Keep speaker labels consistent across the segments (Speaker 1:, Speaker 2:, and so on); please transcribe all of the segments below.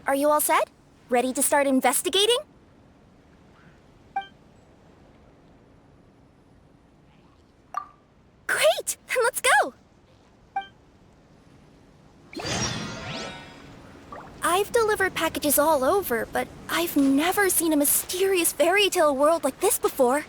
Speaker 1: Are you all set? Ready to start investigating? Great! Then let's go! I've delivered packages all over, but I've never seen a mysterious fairy tale world like this before.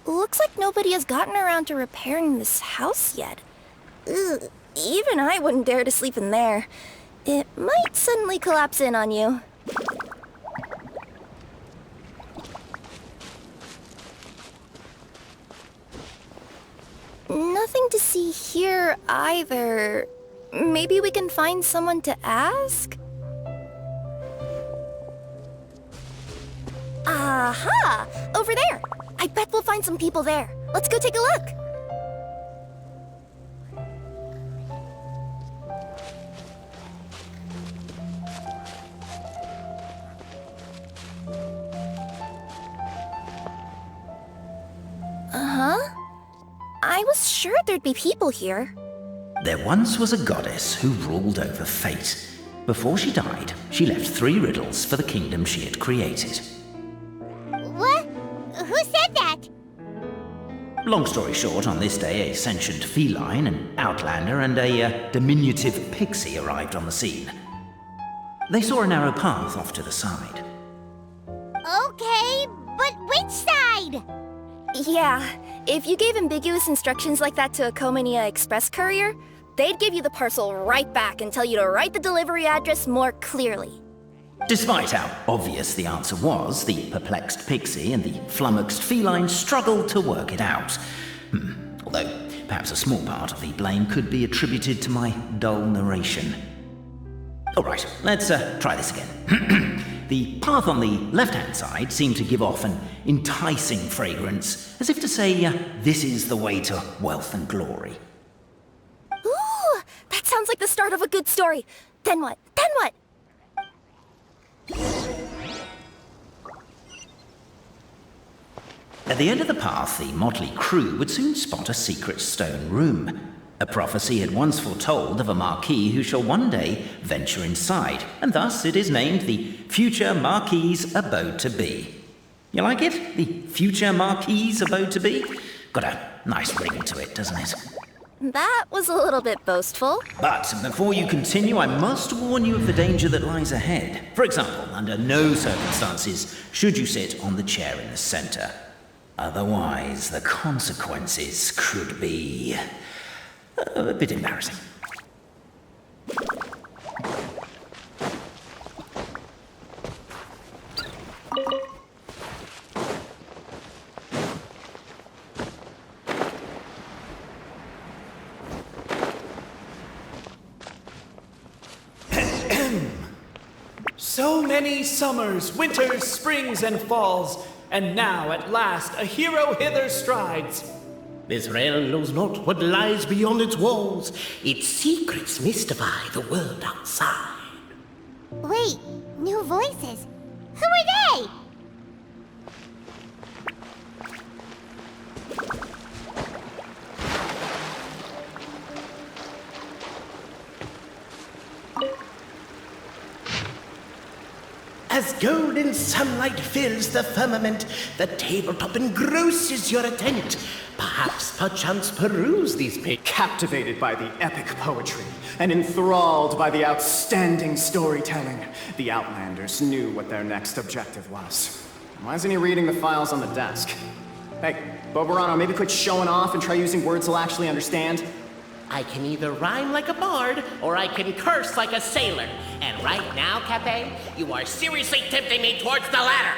Speaker 1: Looks like nobody has gotten around to repairing this house yet. Ugh, even I wouldn't dare to sleep in there. It might suddenly collapse in on you. Nothing to see here either. Maybe we can find someone to ask? Aha! Over there! I bet we'll find some people there. Let's go take a look! Uh-huh. I was sure there'd be people here.
Speaker 2: There once was a goddess who ruled over fate. Before she died, she left 3 riddles for the kingdom she had created.
Speaker 3: What? Who said that?
Speaker 2: Long story short, on this day, a sentient feline, an outlander, and a diminutive pixie arrived on the scene. They saw a narrow path off to the side.
Speaker 3: Okay, but which side?
Speaker 1: Yeah, if you gave ambiguous instructions like that to a Comania Express courier, they'd give you the parcel right back and tell you to write the delivery address more clearly.
Speaker 2: Despite how obvious the answer was, the perplexed pixie and the flummoxed feline struggled to work it out. Although, perhaps a small part of the blame could be attributed to my dull narration. Alright, let's try this again. The path on the left-hand side seemed to give off an enticing fragrance, as if to say, this is the way to wealth and glory.
Speaker 1: Ooh, that sounds like the start of a good story. Then what? Then what?
Speaker 2: At the end of the path, the motley crew would soon spot a secret stone room. A prophecy had once foretold of a Marquis who shall one day venture inside, and thus it is named the Future Marquis's Abode to Be. You like it? The Future Marquis's Abode to Be? Got a nice ring to it, doesn't it?
Speaker 1: That was a little bit boastful.
Speaker 2: But before you continue, I must warn you of the danger that lies ahead. For example, under no circumstances should you sit on the chair in the center. Otherwise, the consequences could be a bit embarrassing.
Speaker 4: So many summers, winters, springs, and falls, and now at last a hero hither strides.
Speaker 5: This realm knows not what lies beyond its walls. Its secrets mystify the world outside.
Speaker 3: Wait, new voices. Who are they?
Speaker 5: As golden sunlight fills the firmament, the tabletop engrosses your intent. Perchance peruse these pages.
Speaker 6: Captivated by the epic poetry and enthralled by the outstanding storytelling, the Outlanders knew what their next objective was. Why isn't he reading the files on the desk? Hey, Boberano, maybe quit showing off and try using words he'll actually understand.
Speaker 5: I can either rhyme like a bard, or I can curse like a sailor. And right now, Cafe, you are seriously tempting me towards the latter.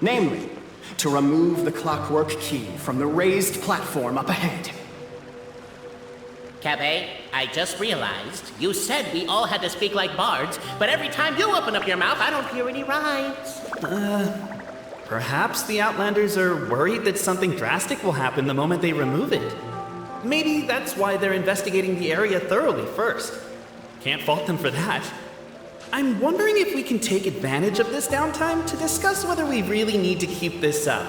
Speaker 6: Namely, to remove the clockwork key from the raised platform up ahead.
Speaker 5: Cafe, I just realized you said we all had to speak like bards, but every time you open up your mouth, I don't hear any rhymes.
Speaker 4: Perhaps the Outlanders are worried that something drastic will happen the moment they remove it. Maybe that's why they're investigating the area thoroughly first. Can't fault them for that. I'm wondering if we can take advantage of this downtime to discuss whether we really need to keep this up.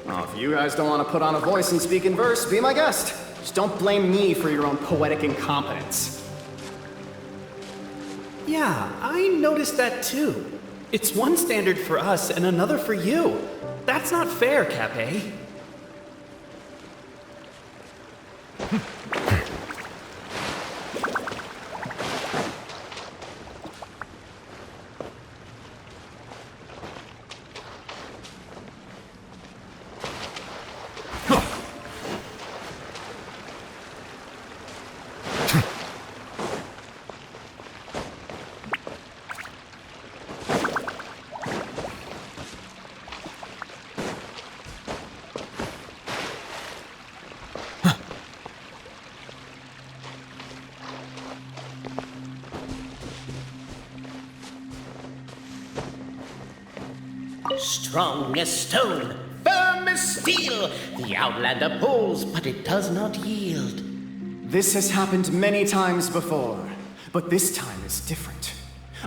Speaker 6: Well, if you guys don't want to put on a voice and speak in verse, be my guest. Just don't blame me for your own poetic incompetence.
Speaker 4: Yeah, I noticed that too. It's one standard for us and another for you. That's not fair, Cape.
Speaker 5: Strong as stone, firm as steel, the Outlander pulls, but it does not yield.
Speaker 6: This has happened many times before, but this time is different.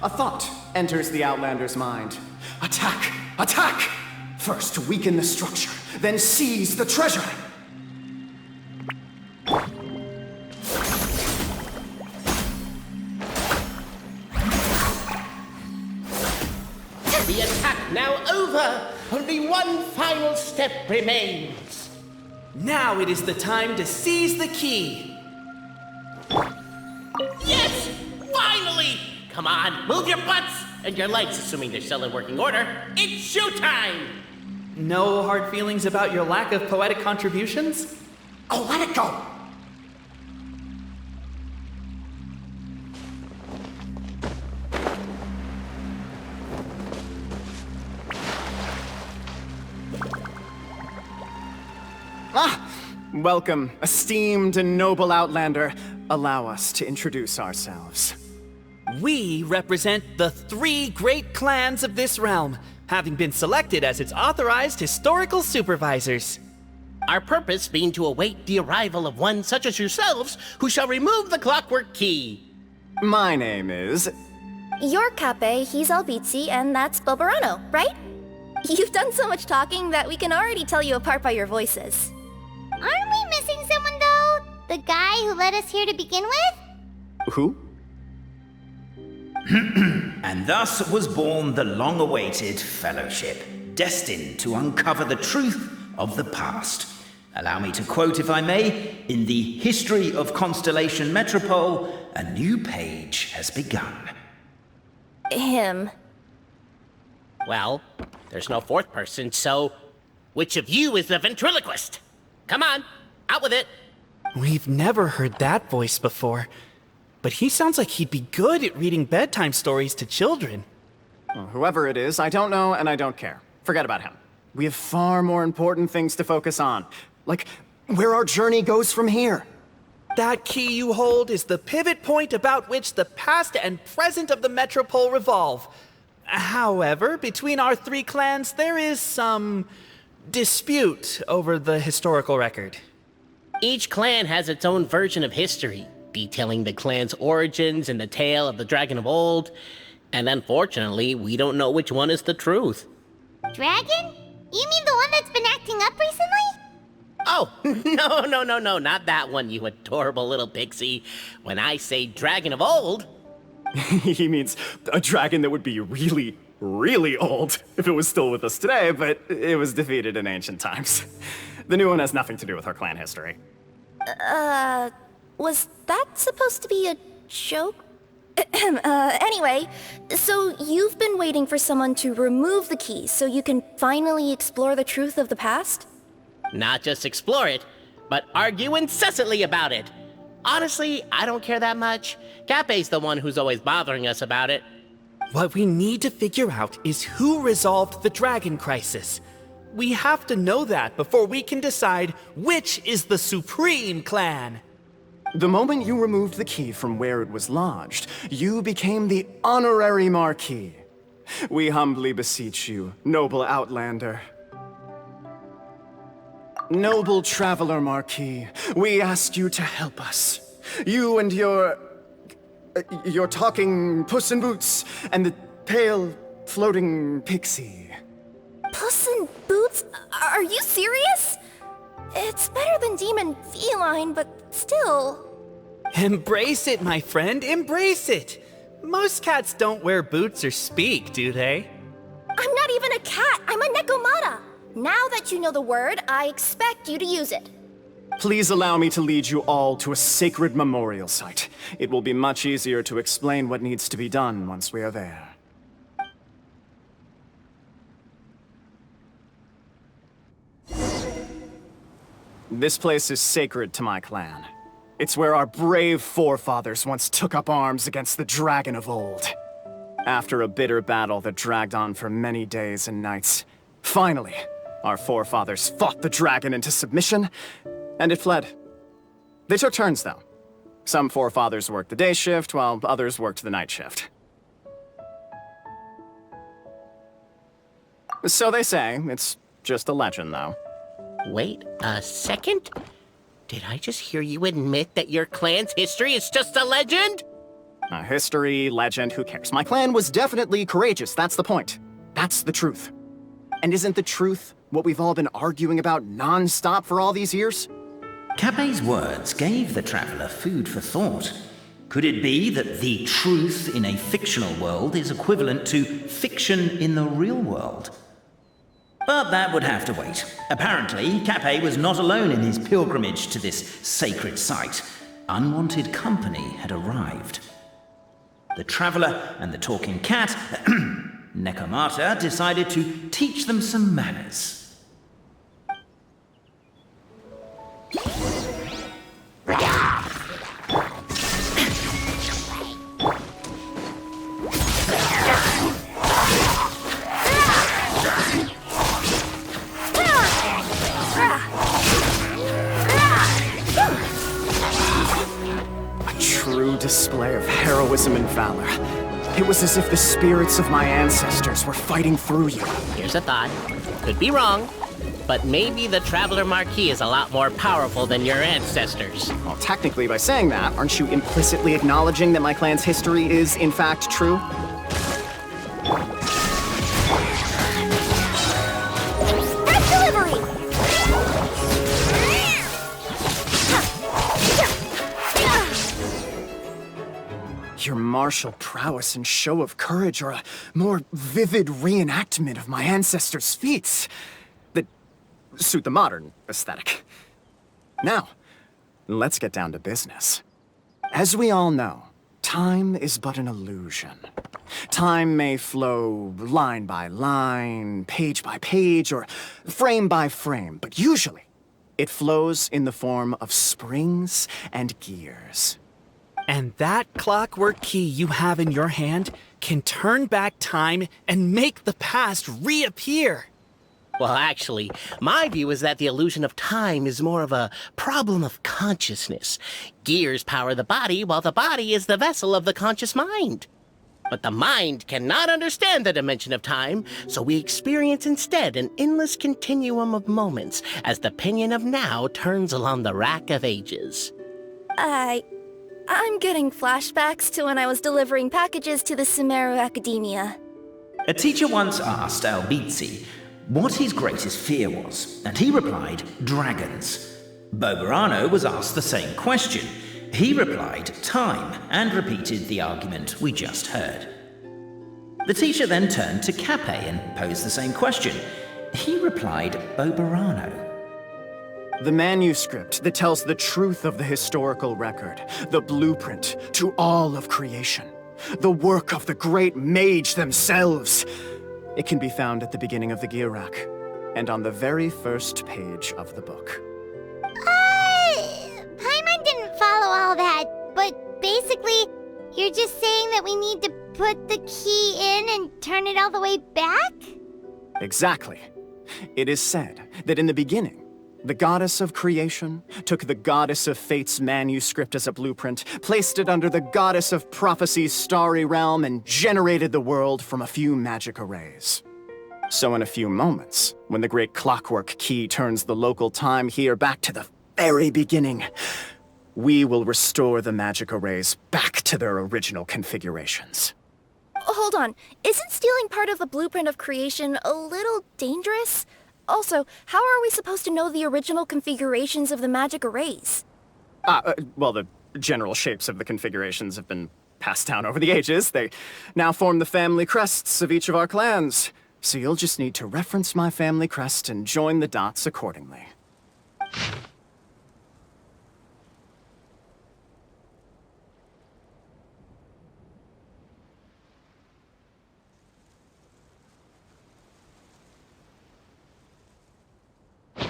Speaker 6: A thought enters the Outlander's mind. Attack! Attack! First weaken the structure, then seize the treasure!
Speaker 5: The attack now over! Only one final step remains.
Speaker 4: Now it is the time to seize the key.
Speaker 5: Yes! Finally! Come on, move your butts! And your lights, assuming they're still in working order. It's showtime!
Speaker 4: No hard feelings about your lack of poetic contributions?
Speaker 6: Oh, let it go! Welcome, esteemed and noble Outlander. Allow us to introduce ourselves.
Speaker 4: We represent the 3 great clans of this realm, having been selected as its authorized historical supervisors.
Speaker 5: Our purpose being to await the arrival of one such as yourselves, who shall remove the clockwork key.
Speaker 6: My name is...
Speaker 1: You're Cape, he's Albizzi, and that's Bobarano, right? You've done so much talking that we can already tell you apart by your voices.
Speaker 3: Aren't we missing someone, though? The guy who led us here to begin with?
Speaker 6: Who?
Speaker 2: And thus was born the long-awaited fellowship, destined to uncover the truth of the past. Allow me to quote, if I may, in the history of Constellation Metropole, a new page has begun.
Speaker 1: Him.
Speaker 5: Well, there's no fourth person, so which of you is the ventriloquist? Come on, out with it.
Speaker 4: We've never heard that voice before, but he sounds like he'd be good at reading bedtime stories to children.
Speaker 6: Well, whoever it is, I don't know and I don't care. Forget about him. We have far more important things to focus on, like where our journey goes from here.
Speaker 4: That key you hold is the pivot point about which the past and present of the Metropole revolve. However, between our 3 clans, there is some dispute over the historical record.
Speaker 5: Each clan has its own version of history, detailing the clan's origins and the tale of the dragon of old, and unfortunately, we don't know which one is the truth.
Speaker 3: Dragon? You mean the one that's been acting up recently?
Speaker 5: Oh, no, not that one, you adorable little pixie. When I say dragon of old...
Speaker 6: He means a dragon that would be really, really old if it was still with us today, but it was defeated in ancient times. The new one has nothing to do with our clan history.
Speaker 1: Was that supposed to be a joke? Anyway, so you've been waiting for someone to remove the key so you can finally explore the truth of the past?
Speaker 5: Not just explore it, but argue incessantly about it. Honestly, I don't care that much. Cape's the one who's always bothering us about it.
Speaker 4: What we need to figure out is who resolved the dragon crisis. We have to know that before we can decide which is the supreme clan.
Speaker 6: The moment you removed the key from where it was lodged, you became the honorary Marquis. We humbly beseech you, noble Outlander. Noble Traveler Marquis, we ask you to help us. You and your... You're talking Puss in Boots and the pale, floating pixie.
Speaker 1: Puss in Boots? Are you serious? It's better than demon feline, but still.
Speaker 4: Embrace it, my friend, embrace it! Most cats don't wear boots or speak, do they?
Speaker 1: I'm not even a cat, I'm a nekomata. Now that you know the word, I expect you to use it.
Speaker 6: Please allow me to lead you all to a sacred memorial site. It will be much easier to explain what needs to be done once we are there. This place is sacred to my clan. It's where our brave forefathers once took up arms against the dragon of old. After a bitter battle that dragged on for many days and nights, finally, our forefathers fought the dragon into submission, and it fled. They took turns, though. Some forefathers worked the day shift, while others worked the night shift. So they say. It's just a legend, though.
Speaker 5: Wait a second? Did I just hear you admit that your clan's history is just a legend?
Speaker 6: History, legend, who cares? My clan was definitely courageous, that's the point. That's the truth. And isn't the truth what we've all been arguing about non-stop for all these years?
Speaker 2: Capet's words gave the traveler food for thought. Could it be that the truth in a fictional world is equivalent to fiction in the real world? But that would have to wait. Apparently, Capet was not alone in his pilgrimage to this sacred site. Unwanted company had arrived. The traveler and the talking cat, Nekomata, decided to teach them some manners.
Speaker 6: Display of heroism and valor. It was as if the spirits of my ancestors were fighting through you.
Speaker 5: Here's a thought. Could be wrong, but maybe the Traveler Marquis is a lot more powerful than your ancestors.
Speaker 6: Well, technically, by saying that, aren't you implicitly acknowledging that my clan's history is, in fact, true?
Speaker 1: Fast delivery!
Speaker 6: Your martial prowess and show of courage are a more vivid reenactment of my ancestors' feats that suit the modern aesthetic. Now, let's get down to business. As we all know, time is but an illusion. Time may flow line by line, page by page, or frame by frame, but usually it flows in the form of springs and gears.
Speaker 4: And that clockwork key you have in your hand can turn back time and make the past reappear.
Speaker 5: Well, actually, my view is that the illusion of time is more of a problem of consciousness. Gears power the body, while the body is the vessel of the conscious mind. But the mind cannot understand the dimension of time, so we experience instead an endless continuum of moments as the pinion of now turns along the rack of ages.
Speaker 1: I'm getting flashbacks to when I was delivering packages to the Sumeru Academia.
Speaker 2: A teacher once asked Albizzi what his greatest fear was, and he replied, dragons. Boberano was asked the same question. He replied, time, and repeated the argument we just heard. The teacher then turned to Capet and posed the same question. He replied, Boberano.
Speaker 6: The manuscript that tells the truth of the historical record, the blueprint to all of creation, the work of the great mage themselves. It can be found at the beginning of the gear rack, and on the very first page of the book.
Speaker 3: Paimon didn't follow all that, but basically, you're just saying that we need to put the key in and turn it all the way back?
Speaker 6: Exactly. It is said that in the beginning, the goddess of creation took the goddess of fate's manuscript as a blueprint, placed it under the goddess of prophecy's starry realm, and generated the world from a few magic arrays. So in a few moments, when the great clockwork key turns the local time here back to the very beginning, we will restore the magic arrays back to their original configurations.
Speaker 1: Hold on, isn't stealing part of the blueprint of creation a little dangerous? Also, how are we supposed to know the original configurations of the magic arrays?
Speaker 6: Well, the general shapes of the configurations have been passed down over the ages. They now form the family crests of each of our clans. So you'll just need to reference my family crest and join the dots accordingly.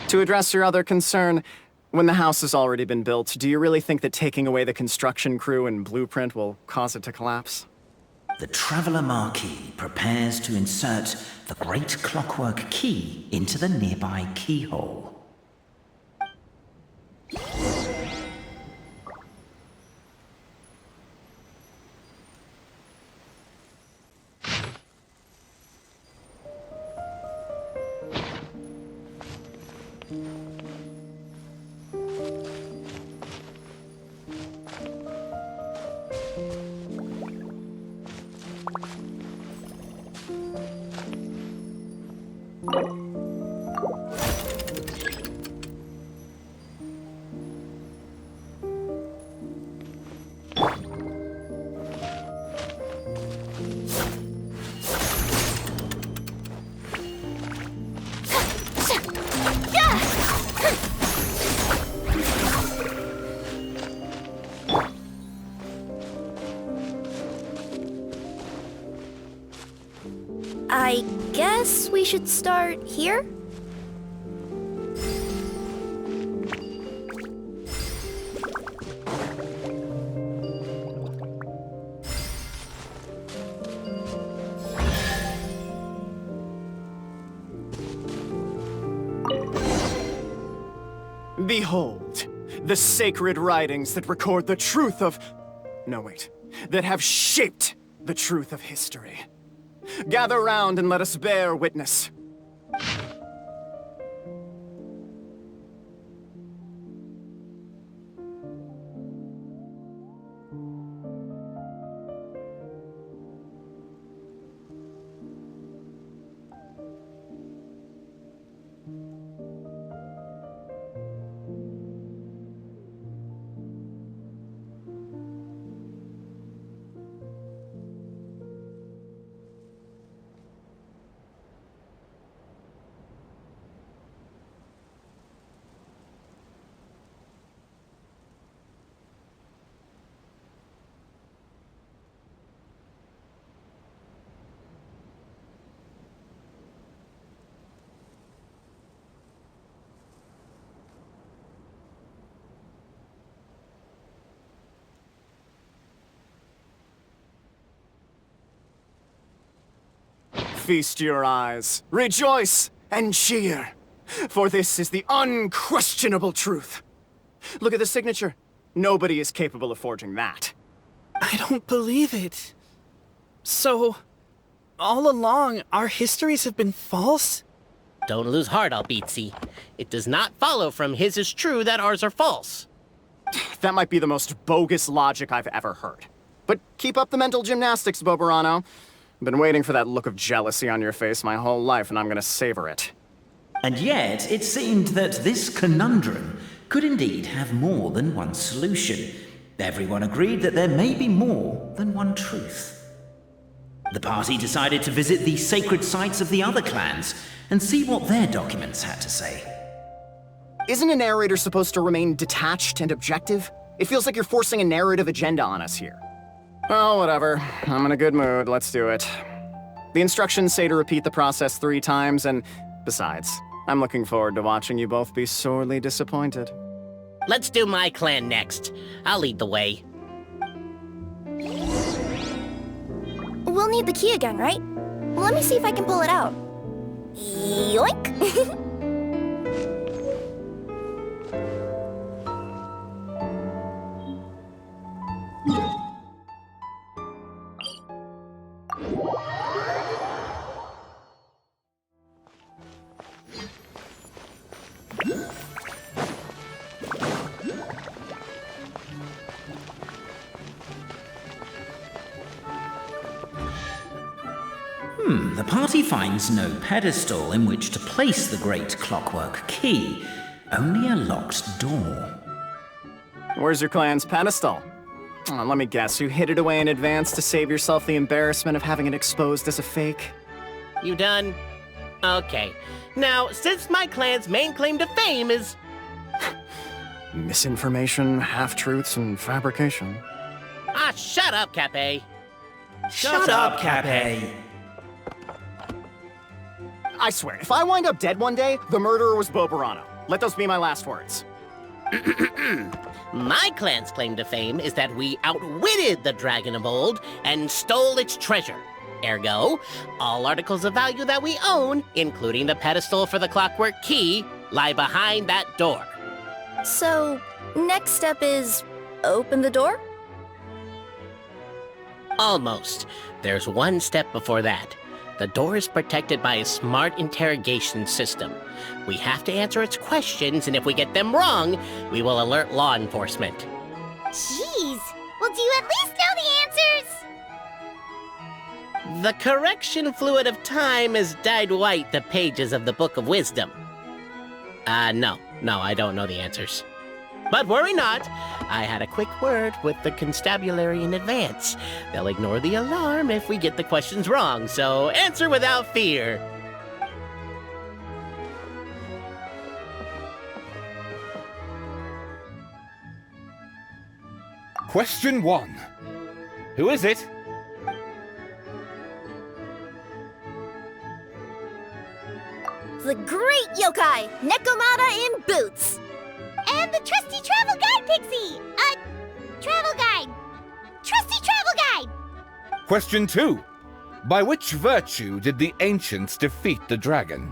Speaker 6: To address your other concern, when the house has already been built, do you really think that taking away the construction crew and blueprint will cause it to collapse?
Speaker 2: The Traveler Marquis prepares to insert the Great Clockwork Key into the nearby keyhole.
Speaker 1: I guess we should start here?
Speaker 6: Behold, the sacred writings that record the truth of... No, wait. That have shaped the truth of history. Gather round and let us bear witness. Feast your eyes, rejoice, and cheer, for this is the unquestionable truth. Look at the signature. Nobody is capable of forging that.
Speaker 4: I don't believe it. So, all along, our histories have been false?
Speaker 5: Don't lose heart, Albizzi. It does not follow from his is true that ours are false.
Speaker 6: That might be the most bogus logic I've ever heard. But keep up the mental gymnastics, Boberano. I've been waiting for that look of jealousy on your face my whole life, and I'm gonna savor it.
Speaker 2: And yet, it seemed that this conundrum could indeed have more than one solution. Everyone agreed that there may be more than one truth. The party decided to visit the sacred sites of the other clans and see what their documents had to say.
Speaker 6: Isn't a narrator supposed to remain detached and objective? It feels like you're forcing a narrative agenda on us here. Oh, whatever. I'm in a good mood. Let's do it. The instructions say to repeat the process 3 times, and besides, I'm looking forward to watching you both be sorely disappointed.
Speaker 5: Let's do my clan next. I'll lead the way.
Speaker 1: We'll need the key again, right? Let me see if I can pull it out. Yoink!
Speaker 2: The party finds no pedestal in which to place the great clockwork key, only a locked door.
Speaker 6: Where's your clan's pedestal? Let me guess, you hid it away in advance to save yourself the embarrassment of having it exposed as a fake?
Speaker 5: You done? Okay. Now, since my clan's main claim to fame is...
Speaker 6: Misinformation, half-truths, and fabrication.
Speaker 5: Ah, shut up, Cape.
Speaker 2: Shut up, Cape.
Speaker 6: I swear, if I wind up dead one day, the murderer was Boberano. Let those be my last words.
Speaker 5: My clan's claim to fame is that we outwitted the dragon of old and stole its treasure. Ergo, all articles of value that we own, including the pedestal for the clockwork key, lie behind that door.
Speaker 1: So, next step is open the door?
Speaker 5: Almost. There's one step before that. The door is protected by a smart interrogation system. We have to answer its questions, and if we get them wrong, we will alert law enforcement.
Speaker 3: Jeez. Well, do you at least know the answers?
Speaker 5: The correction fluid of time has dyed white the pages of the Book of Wisdom. No, I don't know the answers. But worry not, I had a quick word with the constabulary in advance. They'll ignore the alarm if we get the questions wrong, so answer without fear.
Speaker 7: Question 1. Who is it?
Speaker 1: The great yokai, Nekomata in boots!
Speaker 3: And the trusty travel guide, Pixie! Travel guide! Trusty travel guide!
Speaker 7: Question 2. By which virtue did the ancients defeat the dragon?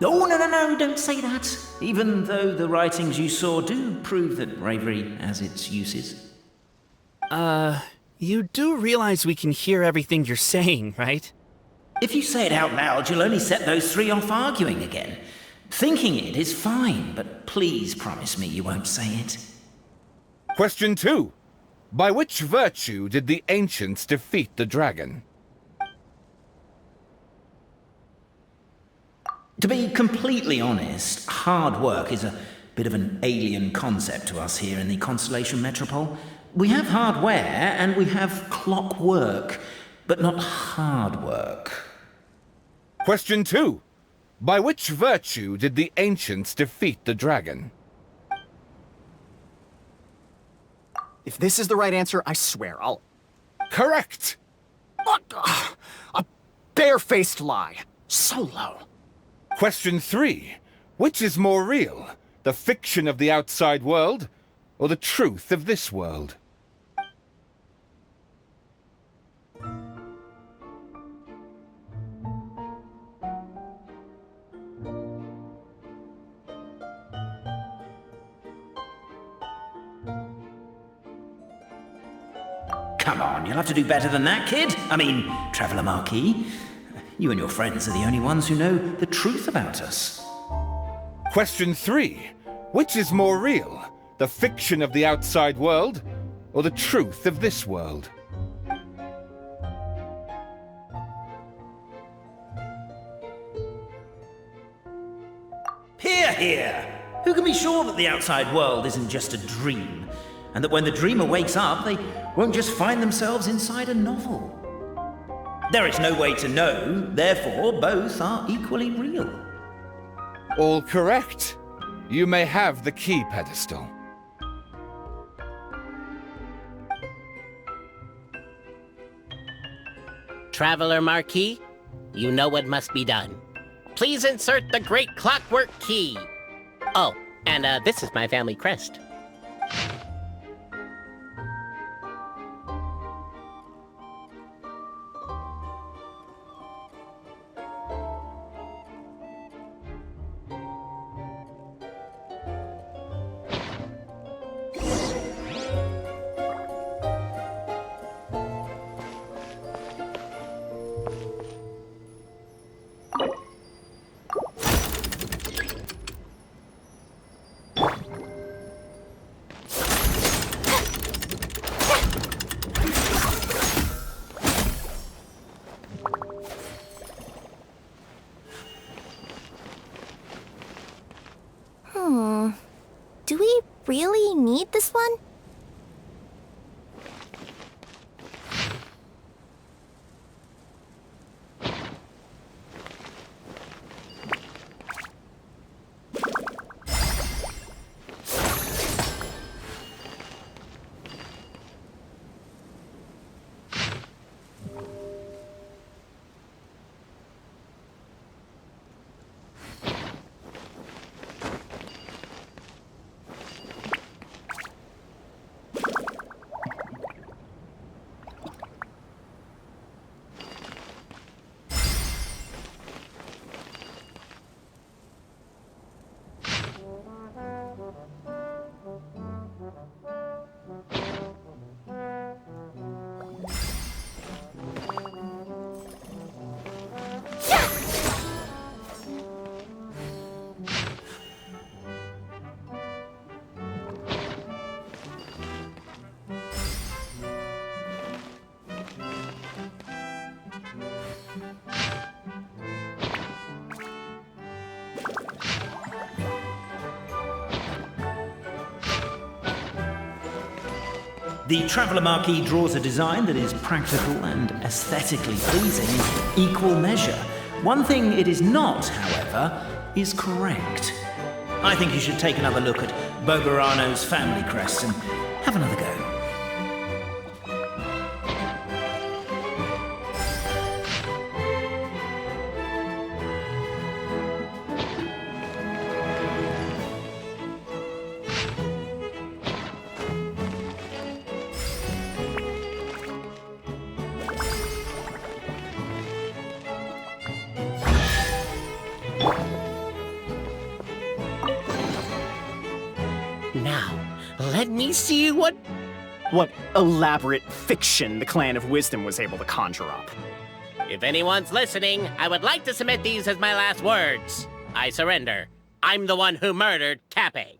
Speaker 2: Oh, no, don't say that. Even though the writings you saw do prove that bravery has its uses.
Speaker 4: You do realize we can hear everything you're saying, right?
Speaker 2: If you say it out loud, you'll only set those three off arguing again. Thinking it is fine, but please promise me you won't say it.
Speaker 7: Question 2. By which virtue did the ancients defeat the dragon?
Speaker 2: To be completely honest, hard work is a bit of an alien concept to us here in the Constellation Metropole. We have hardware and we have clockwork, but not hard work.
Speaker 7: Question 2. By which virtue did the ancients defeat the dragon?
Speaker 6: If this is the right answer, I swear I'll...
Speaker 7: Correct!
Speaker 6: A barefaced lie. So low.
Speaker 7: Question 3. Which is more real? The fiction of the outside world, or the truth of this world?
Speaker 2: Come on, you'll have to do better than that, kid. I mean, Traveller Marquis. You and your friends are the only ones who know the truth about us.
Speaker 7: Question 3. Which is more real? The fiction of the outside world, or the truth of this world?
Speaker 2: Hear, hear! Who can be sure that the outside world isn't just a dream? And that when the dreamer wakes up, they won't just find themselves inside a novel? There is no way to know, therefore both are equally real.
Speaker 7: All correct. You may have the key pedestal.
Speaker 5: Traveler Marquis, you know what must be done. Please insert the great clockwork key. Oh, and this is my family crest.
Speaker 1: really need this one?
Speaker 2: The Traveller Marquee draws a design that is practical and aesthetically pleasing in equal measure. One thing it is not, however, is correct. I think you should take another look at Bobarano's family crest and have another go.
Speaker 5: Now, let me see what
Speaker 6: elaborate fiction the Clan of Wisdom was able to conjure up.
Speaker 5: If anyone's listening, I would like to submit these as my last words. I surrender. I'm the one who murdered Cappe.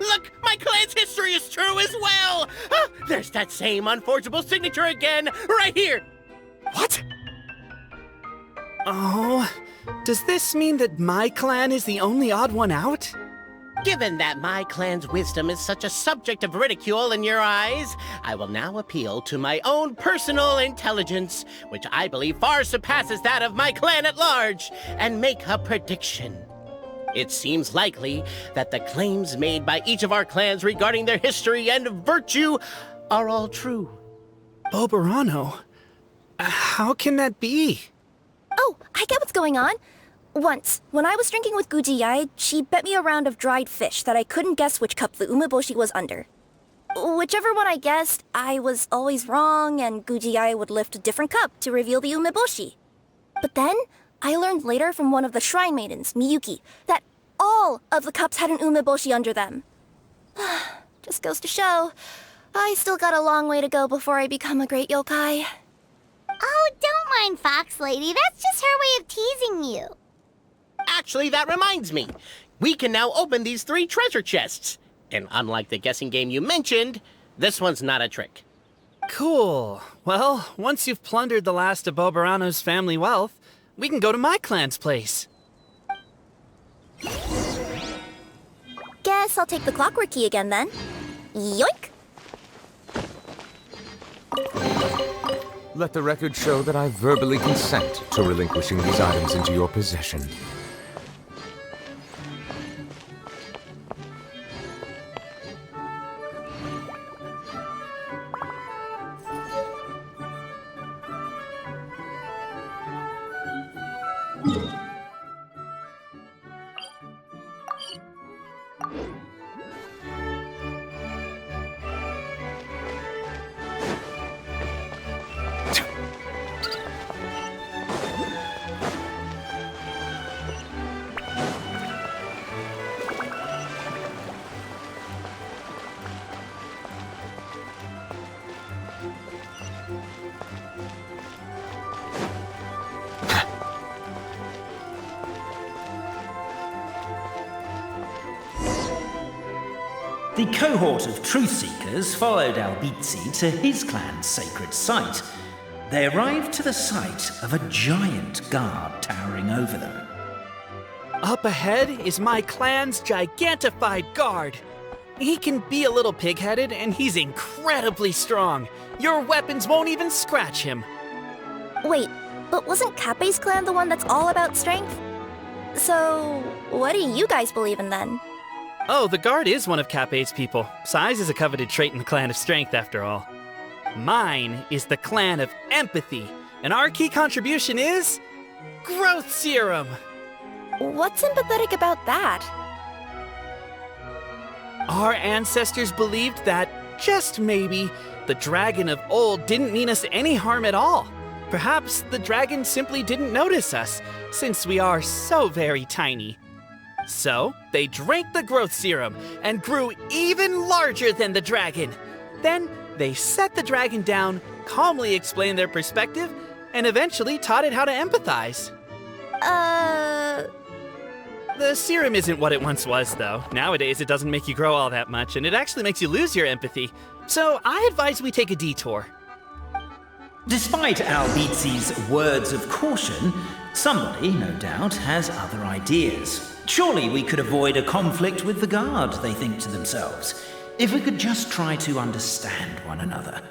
Speaker 5: Look! My clan's history is true as well! There's that same unforgeable signature again, right here!
Speaker 6: What?
Speaker 4: Oh, does this mean that my clan is the only odd one out?
Speaker 5: Given that my clan's wisdom is such a subject of ridicule in your eyes, I will now appeal to my own personal intelligence, which I believe far surpasses that of my clan at large, and make a prediction. It seems likely that the claims made by each of our clans regarding their history and virtue are all true.
Speaker 4: Bobarano? How can that be?
Speaker 1: Oh, I get what's going on. Once, when I was drinking with Gujiyai, she bet me a round of dried fish that I couldn't guess which cup the umeboshi was under. Whichever one I guessed, I was always wrong, and Gujiyai would lift a different cup to reveal the umeboshi. But then, I learned later from one of the shrine maidens, Miyuki, that all of the cups had an umeboshi under them. Just goes to show, I still got a long way to go before I become a great yokai.
Speaker 3: Oh, don't mind Fox Lady. That's just her way of teasing you.
Speaker 5: Actually, that reminds me. We can now open these 3 treasure chests. And unlike the guessing game you mentioned, this one's not a trick.
Speaker 4: Cool. Well, once you've plundered the last of Bobarano's family wealth, we can go to my clan's place.
Speaker 1: Guess I'll take the clockwork key again then. Yoink!
Speaker 8: Let the record show that I verbally consent to relinquishing these items into your possession.
Speaker 2: The cohort of truth seekers followed Albizzi to his clan's sacred site. They arrived to the site of a giant guard towering over them.
Speaker 4: Up ahead is my clan's gigantified guard. He can be a little pig-headed, and he's incredibly strong. Your weapons won't even scratch him.
Speaker 1: Wait, but wasn't Kappei's clan the one that's all about strength? So, what do you guys believe in then?
Speaker 4: Oh, the guard is one of Kappei's people. Size is a coveted trait in the clan of strength, after all. Mine is the clan of empathy, and our key contribution is... growth serum!
Speaker 1: What's empathetic about that?
Speaker 4: Our ancestors believed that, just maybe, the dragon of old didn't mean us any harm at all. Perhaps the dragon simply didn't notice us, since we are so very tiny. So, they drank the growth serum and grew even larger than the dragon. Then, they set the dragon down, calmly explained their perspective, and eventually taught it how to empathize. The serum isn't what it once was, though. Nowadays, it doesn't make you grow all that much, and it actually makes you lose your empathy. So, I advise we take a detour.
Speaker 2: Despite Albizzi's words of caution, somebody, no doubt, has other ideas. Surely we could avoid a conflict with the guard, they think to themselves, if we could just try to understand one another.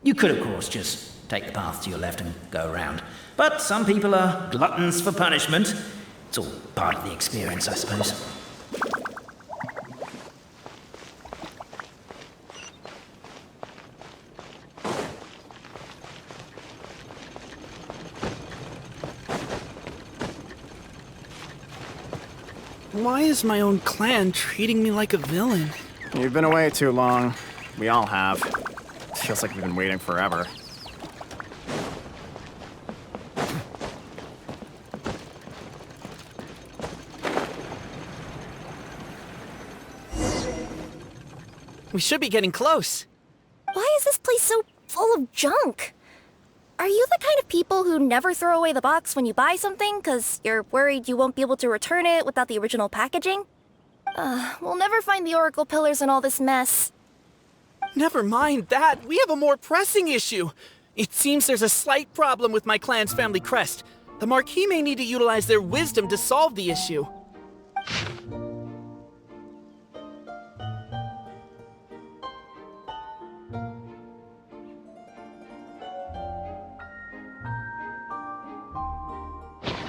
Speaker 2: You could, of course, just take the path to your left and go around. But some people are gluttons for punishment. It's all part of the experience, I suppose.
Speaker 4: Why is my own clan treating me like a villain?
Speaker 6: You've been away too long. We all have. Feels like we've been waiting forever.
Speaker 4: We should be getting close.
Speaker 1: Why is this place so full of junk? Are you the kind of people who never throw away the box when you buy something because you're worried you won't be able to return it without the original packaging? We'll never find the Oracle Pillars in all this mess.
Speaker 4: Never mind that. We have a more pressing issue. It seems there's a slight problem with my clan's family crest. The Marquis may need to utilize their wisdom to solve the issue.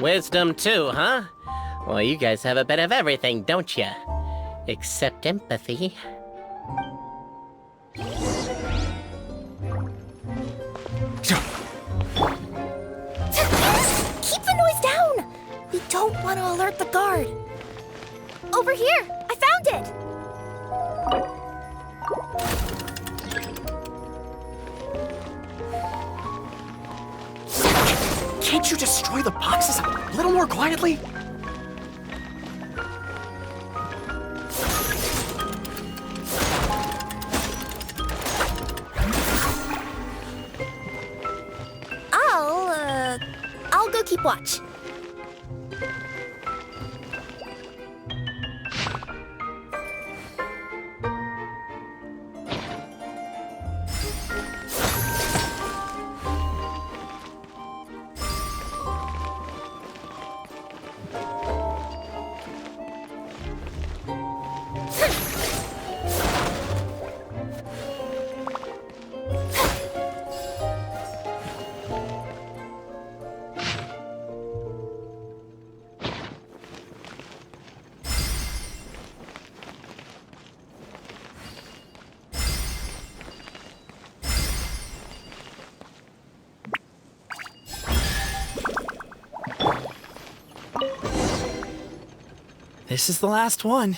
Speaker 5: Wisdom too, huh? Well, you guys have a bit of everything, don't you? Except empathy.
Speaker 1: Keep the noise down! We don't want to alert the guard. Over here! I found it!
Speaker 6: Can't you destroy the boxes a little more quietly?
Speaker 1: I'll go keep watch.
Speaker 4: This is the last one.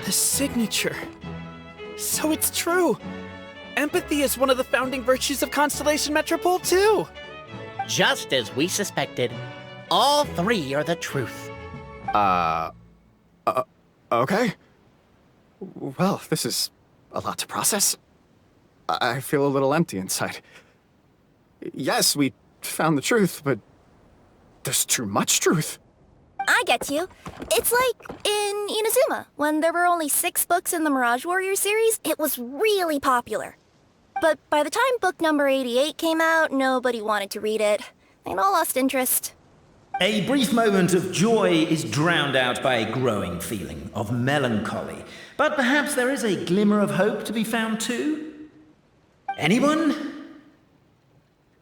Speaker 4: The signature. So it's true. Empathy is one of the founding virtues of Constellation Metropole, too.
Speaker 5: Just as we suspected, all three are the truth.
Speaker 6: Okay. Well, this is a lot to process. I feel a little empty inside. Yes, we found the truth, but there's too much truth.
Speaker 1: I get you. It's like in Inazuma, when there were only 6 books in the Mirage Warrior series, it was really popular. But by the time book number 88 came out, nobody wanted to read it. They'd all lost interest.
Speaker 2: A brief moment of joy is drowned out by a growing feeling of melancholy. But perhaps there is a glimmer of hope to be found too? Anyone?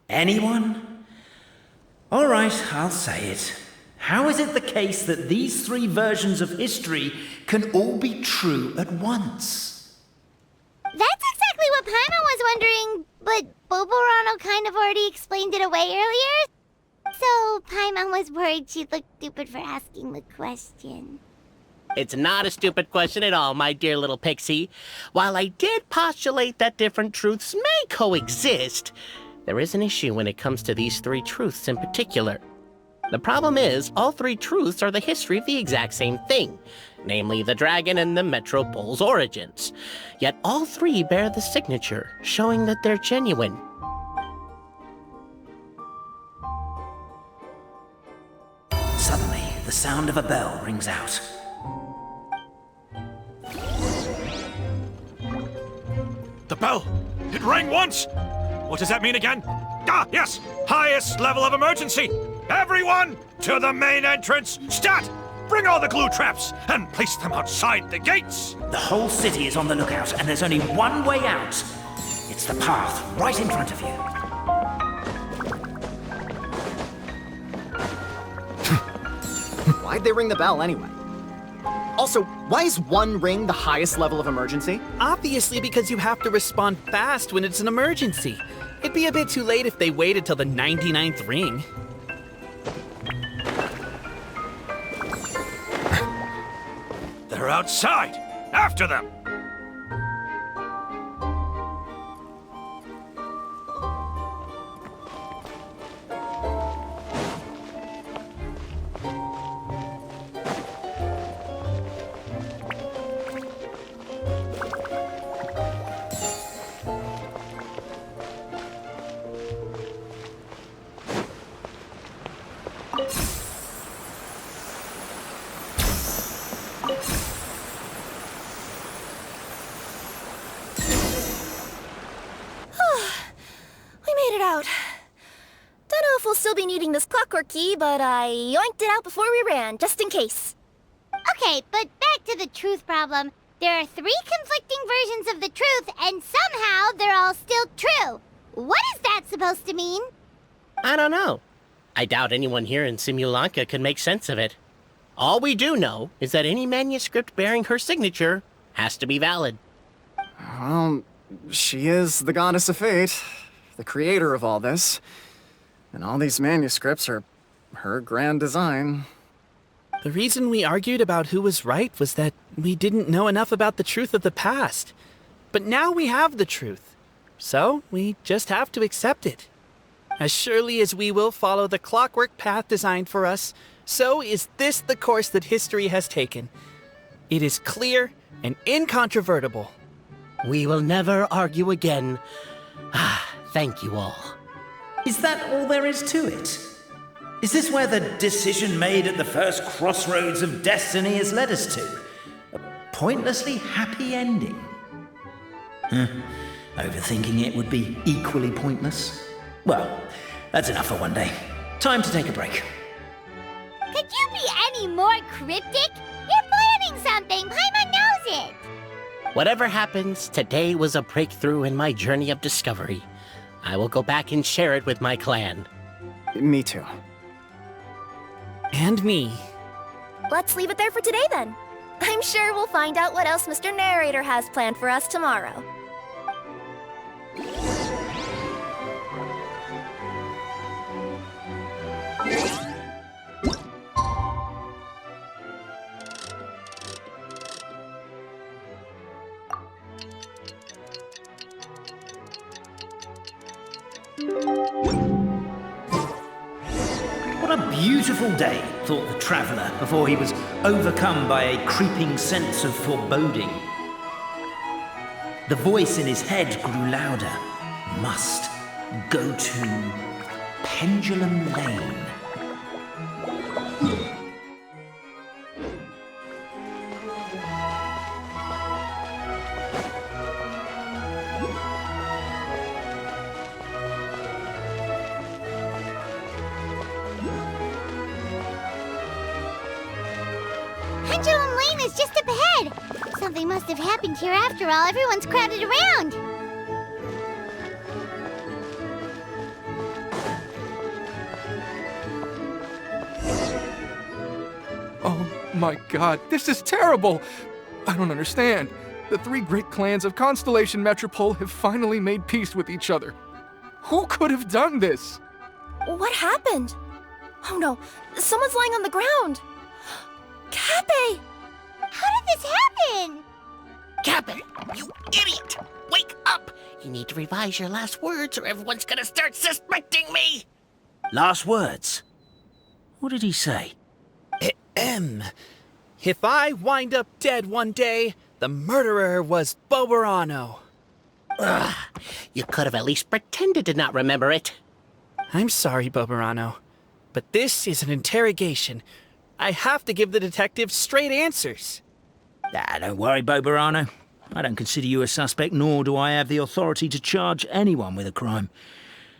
Speaker 2: Anyone? All right, I'll say it. How is it the case that these 3 versions of history can all be true at once?
Speaker 3: That's exactly what Paimon was wondering, but Boborano kind of already explained it away earlier. So Paimon was worried she'd look stupid for asking the question.
Speaker 5: It's not a stupid question at all, my dear little pixie. While I did postulate that different truths may coexist, there is an issue when it comes to these 3 truths in particular. The problem is, all 3 truths are the history of the exact same thing, namely the dragon and the Metropole's origins. Yet all 3 bear the signature, showing that they're genuine.
Speaker 2: Suddenly, the sound of a bell rings out.
Speaker 9: The bell! It rang once! What does that mean again? Ah, yes! Highest level of emergency! Everyone, to the main entrance! Stat! Bring all the glue traps and place them outside the gates!
Speaker 2: The whole city is on the lookout, and there's only one way out. It's the path right in front of you.
Speaker 6: Why'd they ring the bell anyway? Also, why is one ring the highest level of emergency?
Speaker 4: Obviously because you have to respond fast when it's an emergency. It'd be a bit too late if they waited till the 99th ring.
Speaker 9: They're outside! After them!
Speaker 1: Don't know if we'll still be needing this clockwork key, but I yoinked it out before we ran, just in case.
Speaker 3: Okay, but back to the truth problem. There are 3 conflicting versions of the truth, and somehow they're all still true. What is that supposed to mean?
Speaker 5: I don't know. I doubt anyone here in Simulanka could make sense of it. All we do know is that any manuscript bearing her signature has to be valid.
Speaker 6: Well, she is the goddess of fate, the creator of all this. And all these manuscripts are her grand design.
Speaker 4: The reason we argued about who was right was that we didn't know enough about the truth of the past. But now we have the truth. So we just have to accept it. As surely as we will follow the clockwork path designed for us, so is this the course that history has taken. It is clear and incontrovertible.
Speaker 5: We will never argue again. Thank you all.
Speaker 2: Is that all there is to it? Is this where the decision made at the first crossroads of destiny has led us to? A pointlessly happy ending? Overthinking it would be equally pointless. Well, that's enough for one day. Time to take a break.
Speaker 3: Could you be any more cryptic? You're planning something. Paimon knows it.
Speaker 5: Whatever happens, today was a breakthrough in my journey of discovery. I will go back and share it with my clan.
Speaker 6: Me too.
Speaker 4: And me.
Speaker 1: Let's leave it there for today then. I'm sure we'll find out what else Mr. Narrator has planned for us tomorrow.
Speaker 2: What a beautiful day, thought the traveller before he was overcome by a creeping sense of foreboding. The voice in his head grew louder. Must go to Pendulum Lane.
Speaker 3: Pendulum Lane is just up ahead. Something must have happened here after all. Everyone's crowded around.
Speaker 8: Oh my god, this is terrible! I don't understand. The 3 great clans of Constellation Metropole have finally made peace with each other. Who could have done this?
Speaker 1: What happened? Oh no, someone's lying on the ground. Cappe!
Speaker 3: How did this happen?
Speaker 5: Captain, you idiot! Wake up! You need to revise your last words or everyone's gonna start suspecting me!
Speaker 2: Last words? What did he say?
Speaker 4: If I wind up dead one day, the murderer was Boberano.
Speaker 5: Ugh, you could have at least pretended to not remember it.
Speaker 4: I'm sorry, Boberano. But this is an interrogation. I have to give the detective straight answers.
Speaker 2: Don't worry, Boberano. I don't consider you a suspect, nor do I have the authority to charge anyone with a crime.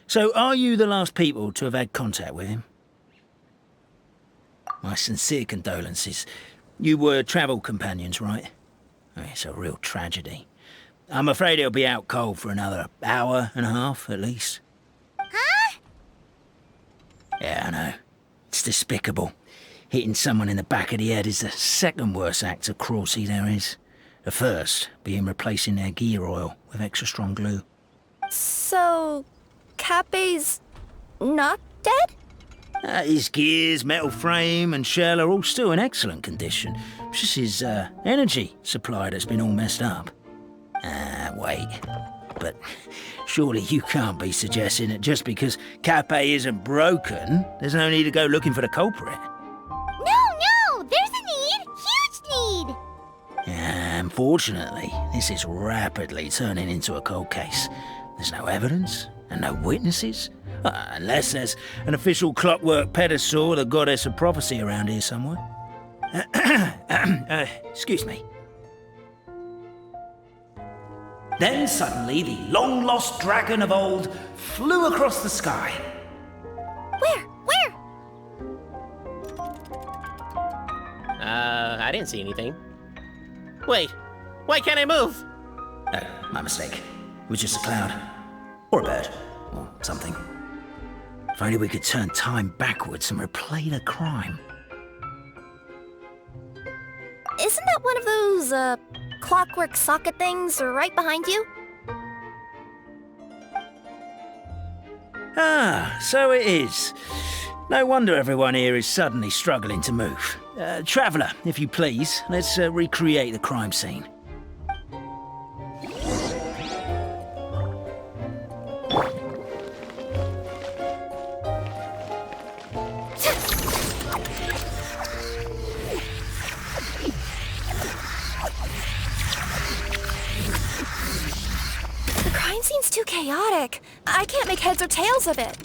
Speaker 2: So, are you the last people to have had contact with him? My sincere condolences. You were travel companions, right? It's a real tragedy. I'm afraid he'll be out cold for another hour and a half, at least.
Speaker 3: Huh?
Speaker 2: Yeah, I know. It's despicable. Hitting someone in the back of the head is the second worst act of cruelty there is. The first being replacing their gear oil with extra strong glue.
Speaker 1: So, Cape's not dead?
Speaker 2: His gears, metal frame and shell are all still in excellent condition. It's just his energy supply that's been all messed up. Wait. But surely you can't be suggesting that just because Cape isn't broken, there's no need to go looking for the culprit.
Speaker 3: No! There's a need! Huge need!
Speaker 2: Unfortunately, this is rapidly turning into a cold case. There's no evidence and no witnesses. Unless there's an official clockwork pedestal or the goddess of prophecy around here somewhere. Excuse me. Then suddenly the long-lost dragon of old flew across the sky.
Speaker 1: Where?
Speaker 5: I didn't see anything. Wait, why can't I move?
Speaker 2: Oh, my mistake. It was just a cloud. Or a bird. Or something. If only we could turn time backwards and replay the crime.
Speaker 1: Isn't that one of those, clockwork socket things right behind you?
Speaker 2: So it is. No wonder everyone here is suddenly struggling to move. Traveller, if you please, let's recreate the crime scene.
Speaker 1: The crime scene's too chaotic. I can't make heads or tails of it.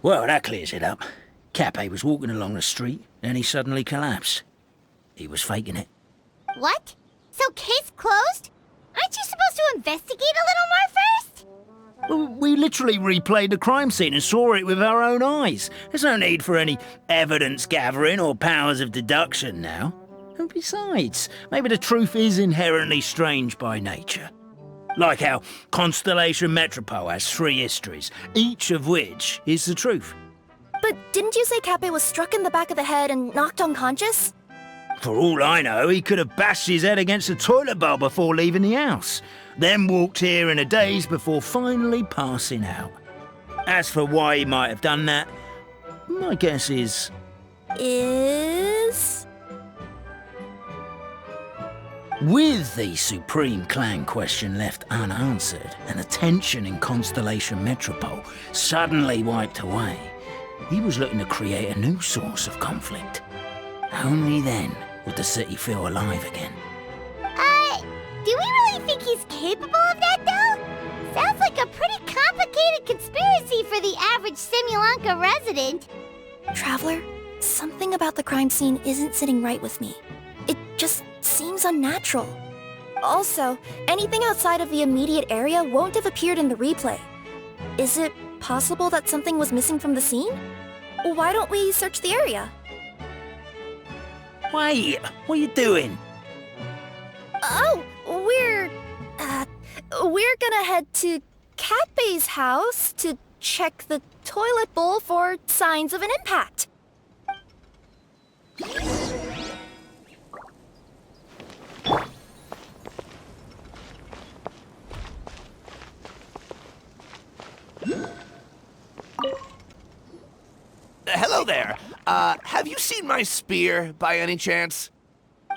Speaker 2: Well, that clears it up. Cape was walking along the street, and he suddenly collapsed. He was faking it.
Speaker 3: What? So case closed? Aren't you supposed to investigate a little more first?
Speaker 2: Well, we literally replayed the crime scene and saw it with our own eyes. There's no need for any evidence gathering or powers of deduction now. And besides, maybe the truth is inherently strange by nature. Like how Constellation Metropole has 3 histories, each of which is the truth.
Speaker 1: But didn't you say Cape was struck in the back of the head and knocked unconscious?
Speaker 2: For all I know, he could have bashed his head against a toilet bowl before leaving the house, then walked here in a daze before finally passing out. As for why he might have done that, my guess is... With the Supreme Clan question left unanswered and the tension in Constellation Metropole suddenly wiped away, he was looking to create a new source of conflict. Only then would the city feel alive again.
Speaker 3: Do we really think he's capable of that, though? Sounds like a pretty complicated conspiracy for the average Simulanka resident.
Speaker 1: Traveler, something about the crime scene isn't sitting right with me. It just seems unnatural. Also, anything outside of the immediate area won't have appeared in the replay. Is it possible that something was missing from the scene? Why don't we search the area?
Speaker 2: Wait, what are you doing?
Speaker 1: Oh, we're gonna head to Cape's house to check the toilet bowl for signs of an impact.
Speaker 10: Hello there. Have you seen my spear by any chance?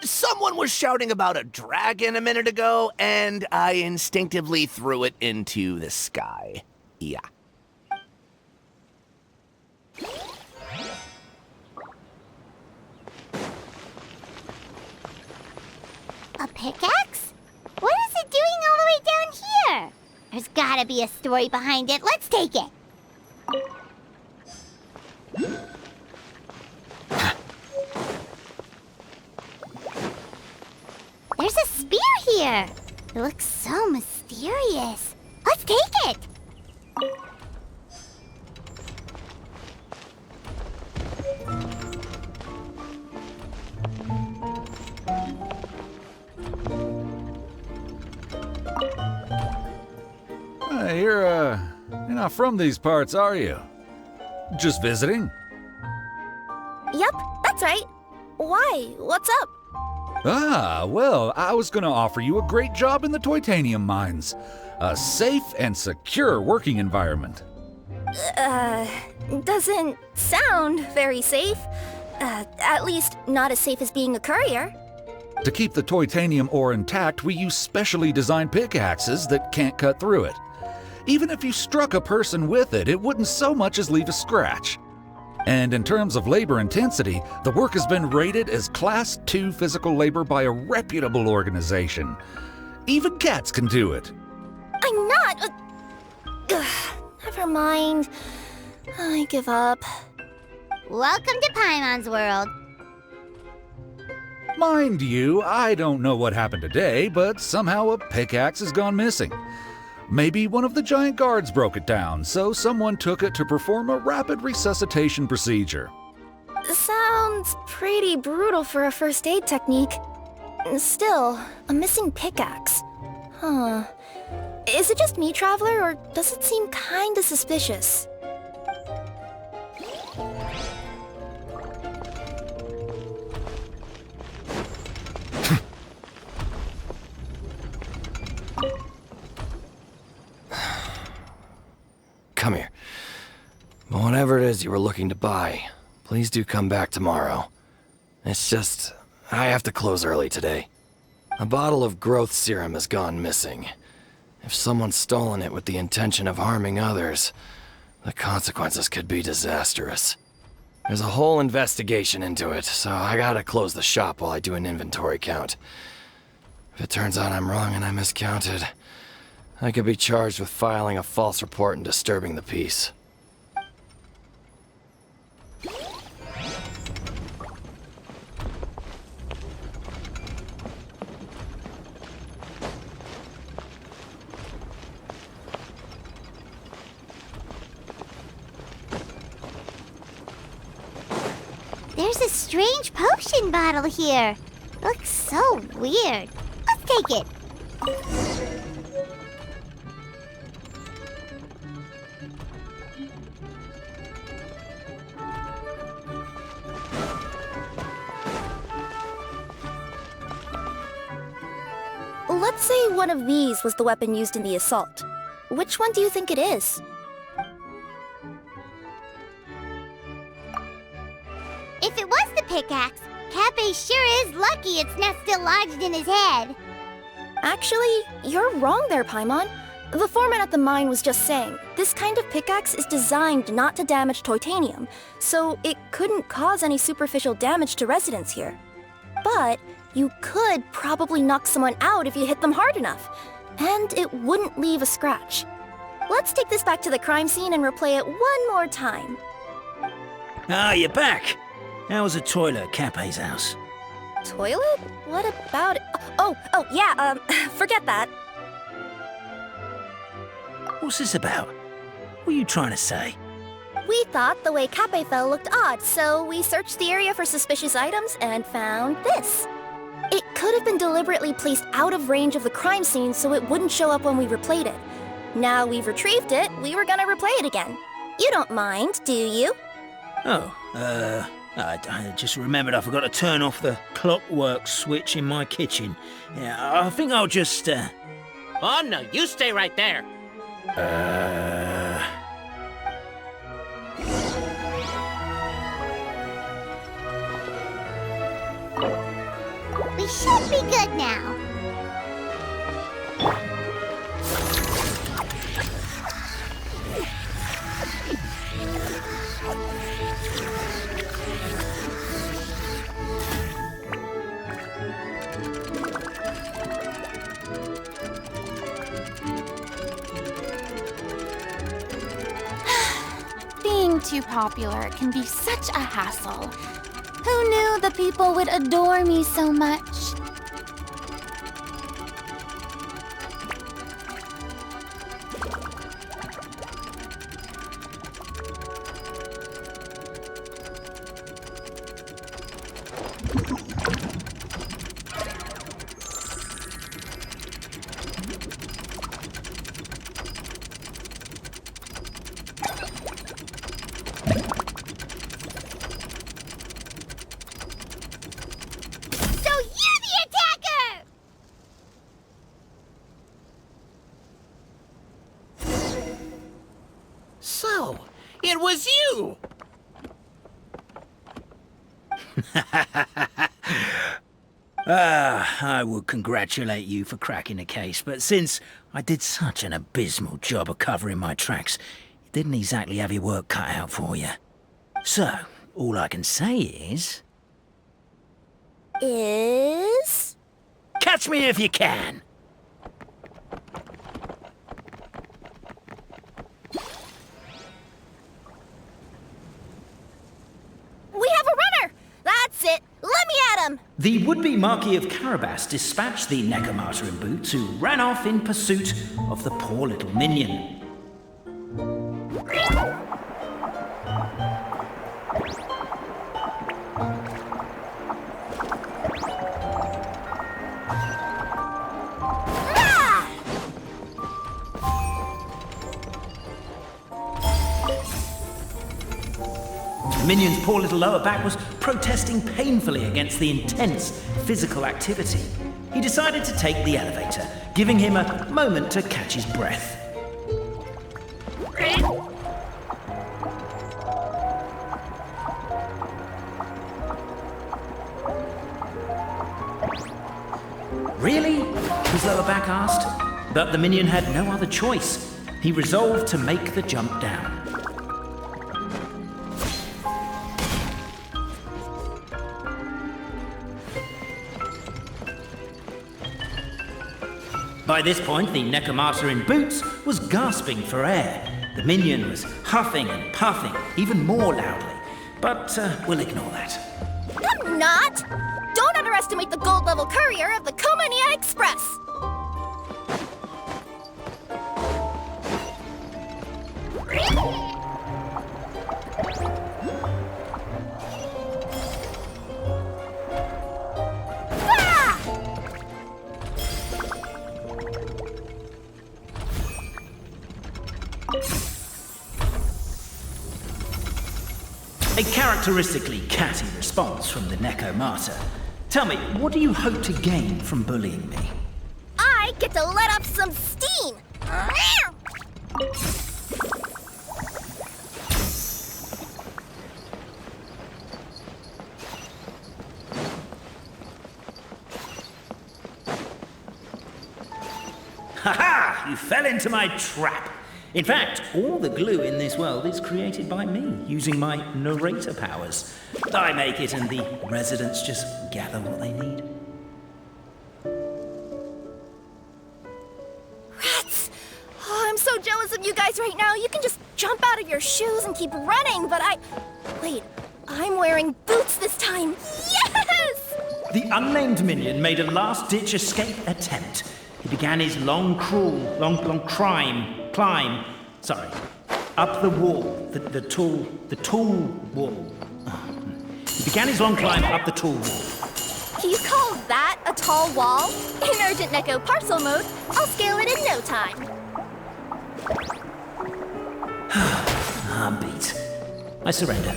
Speaker 10: Someone was shouting about a dragon a minute ago, and I instinctively threw it into the sky. Yeah.
Speaker 3: A pickaxe? What is it doing all the way down here? There's gotta be a story behind it. Let's take it. There's a spear here. It looks so mysterious. Let's take it.
Speaker 11: You're not from these parts, are you? Just visiting?
Speaker 1: Yep, that's right. Why? What's up?
Speaker 11: Ah, well, I was gonna offer you a great job in the Titanium mines. A safe and secure working environment.
Speaker 1: Doesn't sound very safe. At least not as safe as being a courier.
Speaker 11: To keep the Titanium ore intact, we use specially designed pickaxes that can't cut through it. Even if you struck a person with it, it wouldn't so much as leave a scratch. And in terms of labor intensity, the work has been rated as Class 2 physical labor by a reputable organization. Even cats can do it.
Speaker 1: I'm not... never mind. I give up.
Speaker 3: Welcome to Paimon's world.
Speaker 11: Mind you, I don't know what happened today, but somehow a pickaxe has gone missing. Maybe one of the giant guards broke it down, so someone took it to perform a rapid resuscitation procedure.
Speaker 1: Sounds pretty brutal for a first aid technique. Still, a missing pickaxe. Huh. Is it just me, Traveler, or does it seem kinda suspicious?
Speaker 12: Come here. Whatever it is you were looking to buy, please do come back tomorrow. It's just, I have to close early today. A bottle of growth serum has gone missing. If someone's stolen it with the intention of harming others, the consequences could be disastrous. There's a whole investigation into it, so I gotta close the shop while I do an inventory count. If it turns out I'm wrong and I miscounted, I could be charged with filing a false report and disturbing the peace.
Speaker 3: There's a strange potion bottle here. Looks so weird. Let's take it.
Speaker 1: Let's say one of these was the weapon used in the assault. Which one do you think it is?
Speaker 3: If it was the pickaxe, Cappe sure is lucky it's not still lodged in his head.
Speaker 1: Actually, you're wrong there, Paimon. The foreman at the mine was just saying, this kind of pickaxe is designed not to damage titanium, so it couldn't cause any superficial damage to residents here. But you could probably knock someone out if you hit them hard enough, and it wouldn't leave a scratch. Let's take this back to the crime scene and replay it one more time.
Speaker 2: Ah, you're back. How was the toilet at Cappe's house?
Speaker 1: Toilet? What about it? Oh, yeah, forget that.
Speaker 2: What's this about? What are you trying to say?
Speaker 1: We thought the way Cappe fell looked odd, so we searched the area for suspicious items and found this. It could have been deliberately placed out of range of the crime scene so it wouldn't show up when we replayed it. Now we've retrieved it, we were gonna replay it again. You don't mind, do you?
Speaker 2: Oh,
Speaker 13: I just remembered I forgot to turn off the clockwork switch in my kitchen. Yeah, I think I'll just,
Speaker 5: Oh, no, you stay right there.
Speaker 3: We should be good now.
Speaker 14: Being too popular can be such a hassle. Who knew the people would adore me so much?
Speaker 5: So, it was you!
Speaker 13: I would congratulate you for cracking the case, but since I did such an abysmal job of covering my tracks, it didn't exactly have your work cut out for you. So, all I can say is... Catch me if you can!
Speaker 1: We have a runner! That's it! Let me at him!
Speaker 2: The would-be Marquis of Carabas dispatched the Necromata in boots, who ran off in pursuit of the poor little minion. The minion's poor little lower back was protesting painfully against the intense physical activity. He decided to take the elevator, giving him a moment to catch his breath. Really? His lower back asked. But the minion had no other choice. He resolved to make the jump down. By this point, the Necromata in boots was gasping for air. The minion was huffing and puffing, even more loudly. But we'll ignore that.
Speaker 1: I'm not! Don't underestimate the gold-level courier of the Komania Express!
Speaker 2: A characteristically catty response from the Necromata. Tell me, what do you hope to gain from bullying me?
Speaker 1: I get to let off some steam!
Speaker 2: Ha-ha! You fell into my trap! In fact, all the glue in this world is created by me, using my narrator powers. I make it and the residents just gather what they need.
Speaker 1: Rats! Oh, I'm so jealous of you guys right now. You can just jump out of your shoes and keep running, but Wait, I'm wearing boots this time. Yes!
Speaker 2: The unnamed minion made a last-ditch escape attempt. He began his long climb, up the wall, the tall wall. He began his long climb up the tall wall.
Speaker 1: You call that a tall wall? In urgent Neko parcel mode, I'll scale it in no time.
Speaker 2: I'm beat. I surrender.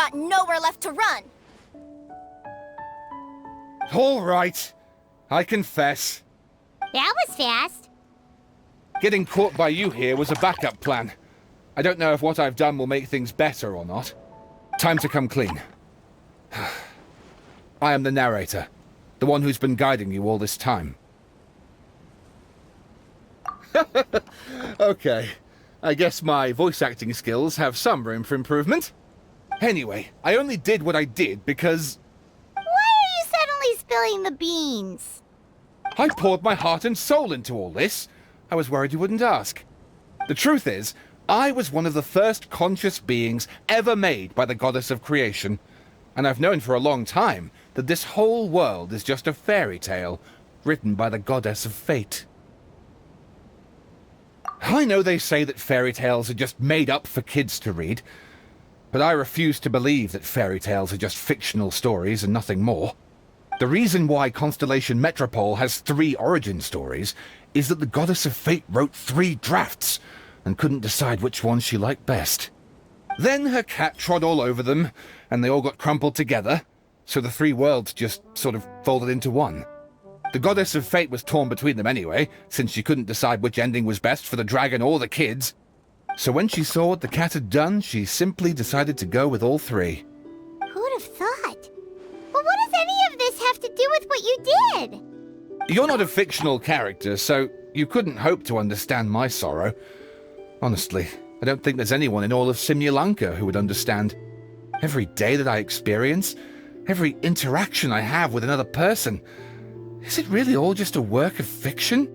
Speaker 1: got nowhere left to run.
Speaker 7: All right. I confess.
Speaker 3: That was fast.
Speaker 7: Getting caught by you here was a backup plan. I don't know if what I've done will make things better or not. Time to come clean. I am the narrator, the one who's been guiding you all this time. Okay, I guess my voice acting skills have some room for improvement. Anyway, I only did what I did because...
Speaker 3: Why are you suddenly spilling the beans?
Speaker 7: I poured my heart and soul into all this. I was worried you wouldn't ask. The truth is, I was one of the first conscious beings ever made by the goddess of creation. And I've known for a long time that this whole world is just a fairy tale written by the goddess of fate. I know they say that fairy tales are just made up for kids to read, but I refuse to believe that fairy tales are just fictional stories and nothing more. The reason why Constellation Metropole has 3 origin stories is that the goddess of fate wrote 3 drafts and couldn't decide which one she liked best. Then her cat trod all over them, and they all got crumpled together, so the 3 worlds just sort of folded into one. The goddess of fate was torn between them anyway, since she couldn't decide which ending was best for the dragon or the kids. So when she saw what the cat had done, she simply decided to go with all 3.
Speaker 3: Who'd have thought? But what does any of this have to do with what you did?
Speaker 7: You're not a fictional character, so you couldn't hope to understand my sorrow. Honestly, I don't think there's anyone in all of Simulanka who would understand. Every day that I experience, every interaction I have with another person, is it really all just a work of fiction?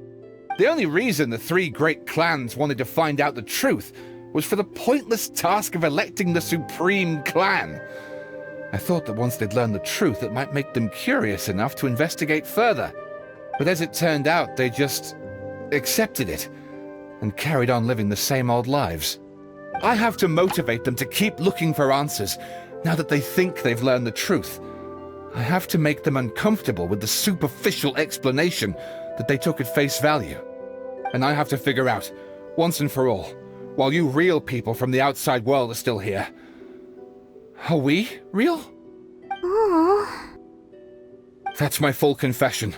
Speaker 7: The only reason the 3 great clans wanted to find out the truth was for the pointless task of electing the supreme clan. I thought that once they'd learned the truth, it might make them curious enough to investigate further. But as it turned out, they just accepted it and carried on living the same old lives. I have to motivate them to keep looking for answers now that they think they've learned the truth. I have to make them uncomfortable with the superficial explanation that they took at face value. And I have to figure out, once and for all, while you real people from the outside world are still here, are we real?
Speaker 3: Aww.
Speaker 7: That's my full confession.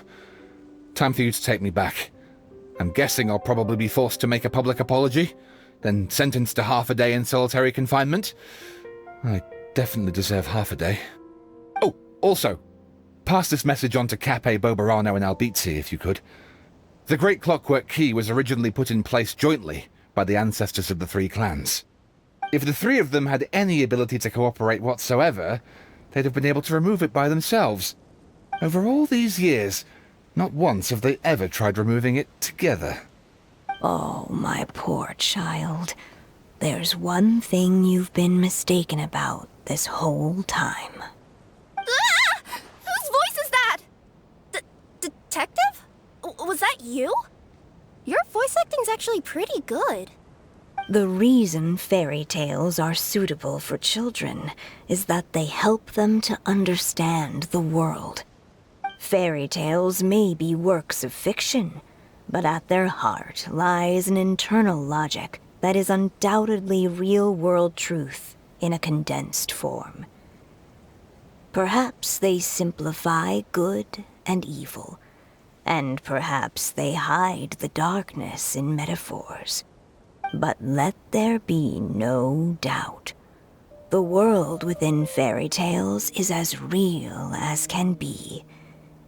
Speaker 7: Time for you to take me back. I'm guessing I'll probably be forced to make a public apology, then sentenced to half a day in solitary confinement. I definitely deserve half a day. Oh, also, pass this message on to Cape, Bobarano, and Albizzi, if you could. The Great Clockwork Key was originally put in place jointly by the ancestors of the 3 clans. If the 3 of them had any ability to cooperate whatsoever, they'd have been able to remove it by themselves. Over all these years, not once have they ever tried removing it together.
Speaker 15: Oh, my poor child. There's one thing you've been mistaken about this whole time.
Speaker 1: Ah! Whose voice is that? Detective? Was that you? Your voice acting's actually pretty good.
Speaker 15: The reason fairy tales are suitable for children is that they help them to understand the world. Fairy tales may be works of fiction, but at their heart lies an internal logic that is undoubtedly real-world truth in a condensed form. Perhaps they simplify good and evil, and perhaps they hide the darkness in metaphors. But let there be no doubt. The world within fairy tales is as real as can be.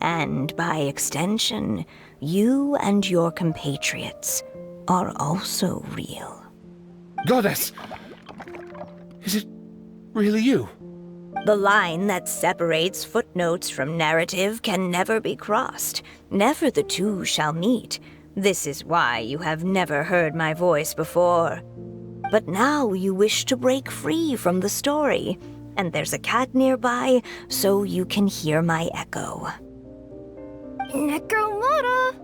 Speaker 15: And by extension, you and your compatriots are also real.
Speaker 7: Goddess! Is it really you?
Speaker 15: The line that separates footnotes from narrative can never be crossed. Never the two shall meet. This is why you have never heard my voice before. But now you wish to break free from the story, and there's a cat nearby, so you can hear my echo.
Speaker 1: Necromora!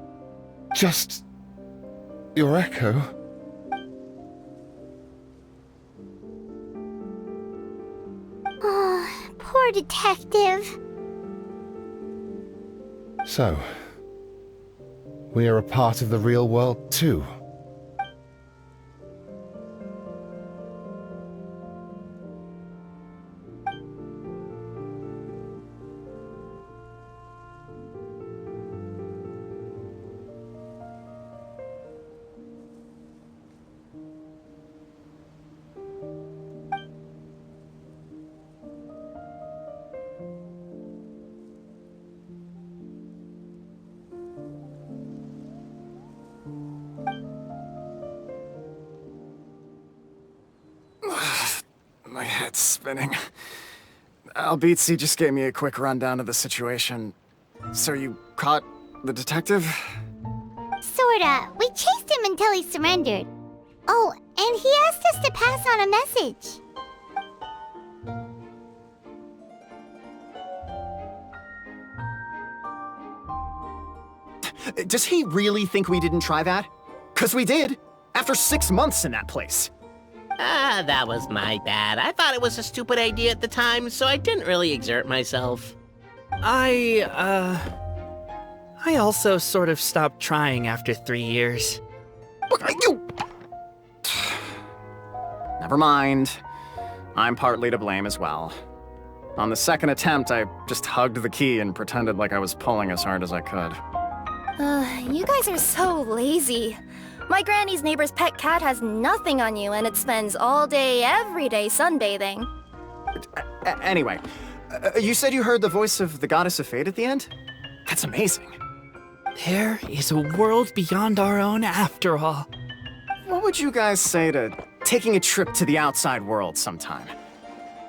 Speaker 7: Just... your echo?
Speaker 3: Oh, poor detective.
Speaker 7: So... we are a part of the real world, too.
Speaker 6: head's spinning. Albizzi just gave me a quick rundown of the situation. So you caught the detective?
Speaker 3: Sorta. We chased him until he surrendered. Oh, and he asked us to pass on a message.
Speaker 6: Does he really think we didn't try that? 'Cause we did! After 6 months in that place!
Speaker 5: Ah, that was my bad. I thought it was a stupid idea at the time, so I didn't really exert myself.
Speaker 4: I also sort of stopped trying after 3 years.
Speaker 6: Never mind. I'm partly to blame as well. On the second attempt, I just hugged the key and pretended like I was pulling as hard as I could.
Speaker 1: You guys are so lazy. My granny's neighbor's pet cat has nothing on you, and it spends all day, every day sunbathing.
Speaker 6: Anyway, you said you heard the voice of the Goddess of Fate at the end? That's amazing.
Speaker 4: There is a world beyond our own after all.
Speaker 6: What would you guys say to taking a trip to the outside world sometime?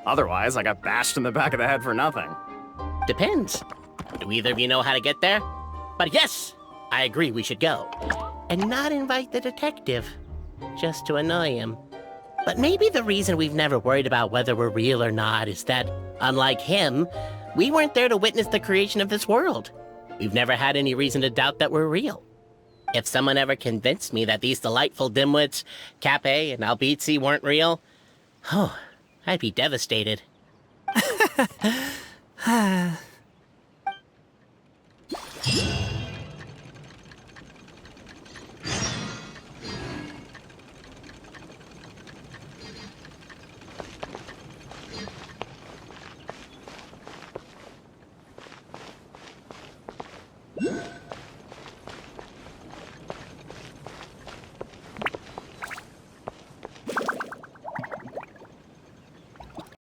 Speaker 6: Otherwise, I got bashed in the back of the head for nothing.
Speaker 5: Depends. Do either of you know how to get there? But yes, I agree we should go. And not invite the detective, just to annoy him. But maybe the reason we've never worried about whether we're real or not is that, unlike him, we weren't there to witness the creation of this world. We've never had any reason to doubt that we're real. If someone ever convinced me that these delightful dimwits, Cappe and Albizzi, weren't real, oh, I'd be devastated.